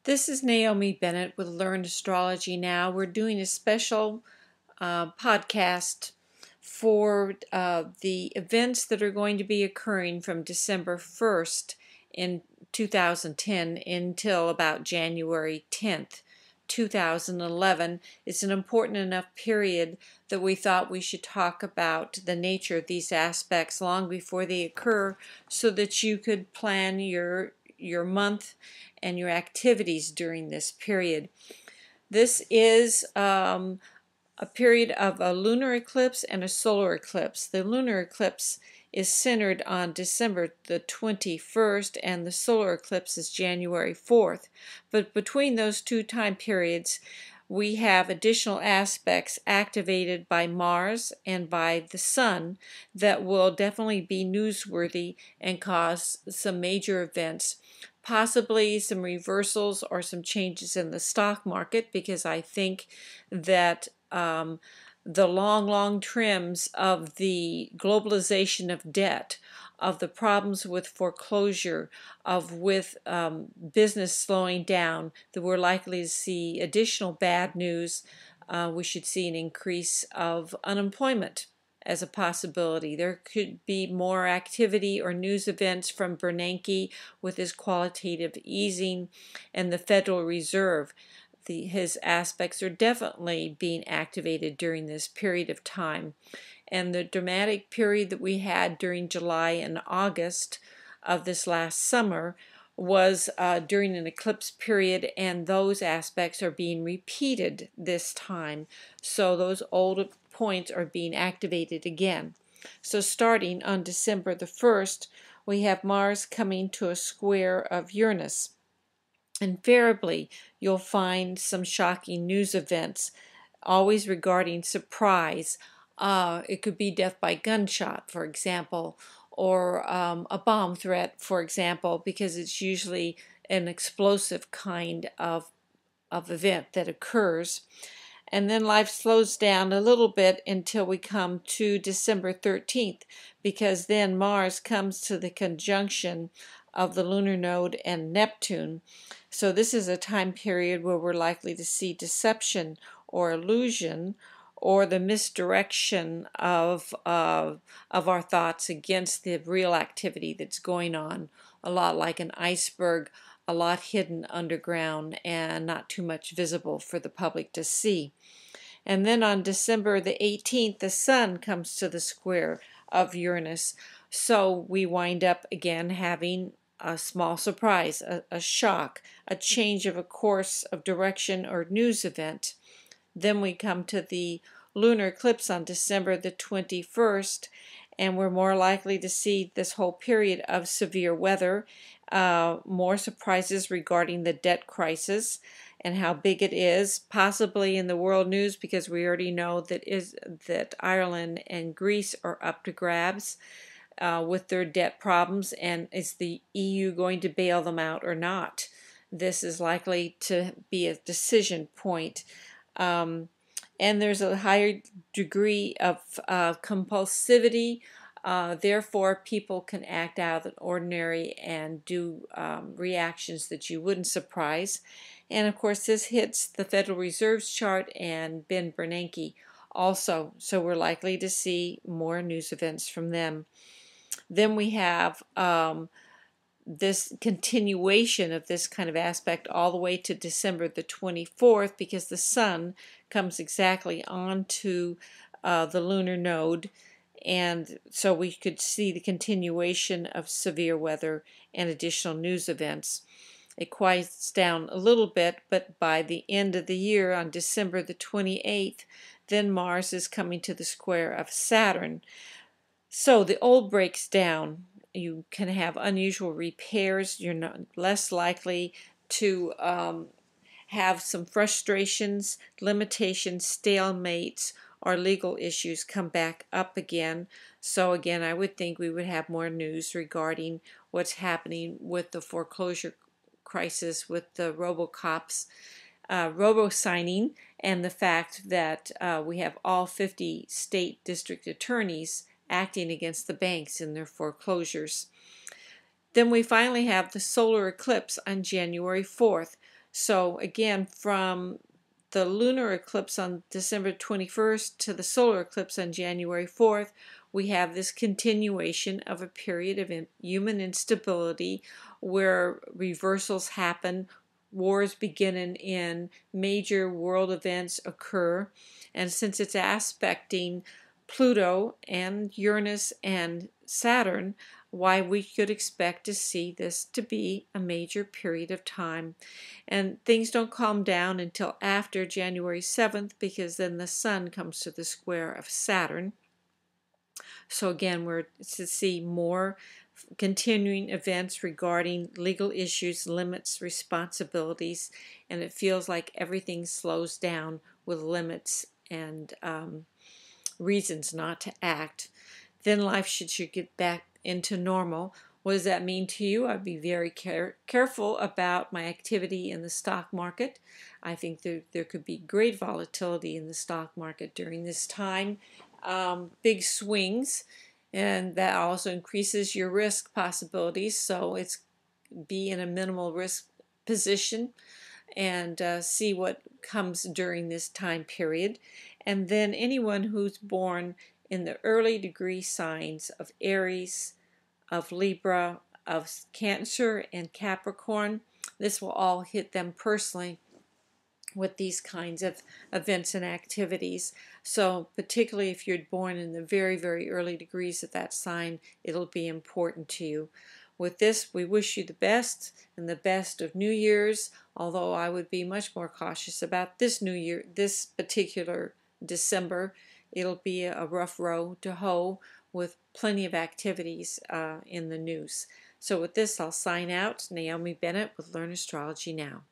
This is Naomi Bennett with Learn Astrology Now. We're doing a special podcast for the events that are going to be occurring from December 1st in 2010 until about January 10th, 2011. It's an important enough period that we thought we should talk about the nature of these aspects long before they occur so that you could plan your month and your activities during this period. This is a period of a lunar eclipse and a solar eclipse. The lunar eclipse is centered on December the 21st and the solar eclipse is January 4th. But between those two time periods, we have additional aspects activated by Mars and by the Sun that will definitely be newsworthy and cause some major events, possibly some reversals or some changes in the stock market, because I think that the long trims of the globalization of debt, of the problems with foreclosure, with business slowing down, that we're likely to see additional bad news. We should see an increase of unemployment as a possibility. There could be more activity or news events from Bernanke with his quantitative easing and the Federal Reserve. His aspects are definitely being activated during this period of time. And the dramatic period that we had during July and August of this last summer was during an eclipse period, and those aspects are being repeated this time. So those old points are being activated again. So starting on December the 1st, we have Mars coming to a square of Uranus. Invariably, you'll find some shocking news events, always regarding surprise. It could be death by gunshot, for example, or a bomb threat, for example, because it's usually an explosive kind of event that occurs. And then life slows down a little bit until we come to December 13th, because then Mars comes to the conjunction of the lunar node and Neptune. So this is a time period where we're likely to see deception or illusion or the misdirection of our thoughts against the real activity that's going on, a lot like an iceberg, a lot hidden underground and not too much visible for the public to see. And then on December the 18th, the Sun comes to the square of Uranus. So we wind up again having a small surprise, a shock, a change of a course of direction or news event. Then we come to the lunar eclipse on December the 21st, and we're more likely to see this whole period of severe weather, more surprises regarding the debt crisis and how big it is, possibly in the world news, because we already know that Ireland and Greece are up to grabs with their debt problems, and is the EU going to bail them out or not? This is likely to be a decision point. And there's a higher degree of compulsivity. Therefore, people can act out of the ordinary and do reactions that you wouldn't surprise. And of course, this hits the Federal Reserve's chart and Ben Bernanke also. So we're likely to see more news events from them. Then we have this continuation of this kind of aspect all the way to December the 24th, because the Sun comes exactly onto the lunar node, and so we could see the continuation of severe weather and additional news events. It quiets down a little bit, but by the end of the year, on December the 28th, then Mars is coming to the square of Saturn. So the old breaks down. You can have unusual repairs. You're less likely to have some frustrations, limitations, stalemates, or legal issues come back up again. So again, I would think we would have more news regarding what's happening with the foreclosure crisis, with the robo-cops, robo-signing, and the fact that we have all 50 state district attorneys acting against the banks in their foreclosures. Then we finally have the solar eclipse on January 4th. So again, from the lunar eclipse on December 21st to the solar eclipse on January 4th, we have this continuation of a period of human instability where reversals happen, wars begin and end, major world events occur, and since it's aspecting Pluto and Uranus and Saturn, why we could expect to see this to be a major period of time. And things don't calm down until after January 7th, because then the Sun comes to the square of Saturn. So again, we're to see more continuing events regarding legal issues, limits, responsibilities, and it feels like everything slows down with limits and reasons not to act. Then life should get back into normal. What does that mean to you? I'd be very careful about my activity in the stock market. I think there could be great volatility in the stock market during this time, big swings, and that also increases your risk possibilities. So it's be in a minimal risk position and see what comes during this time period. And then anyone who's born in the early degree signs of Aries, of Libra, of Cancer, and Capricorn, this will all hit them personally with these kinds of events and activities. So particularly if you're born in the very, very early degrees of that sign, it'll be important to you. With this, we wish you the best and the best of New Year's, although I would be much more cautious about this New Year, this particular December. It'll be a rough row to hoe with plenty of activities in the news. So with this, I'll sign out. Naomi Bennett with Learn Astrology Now.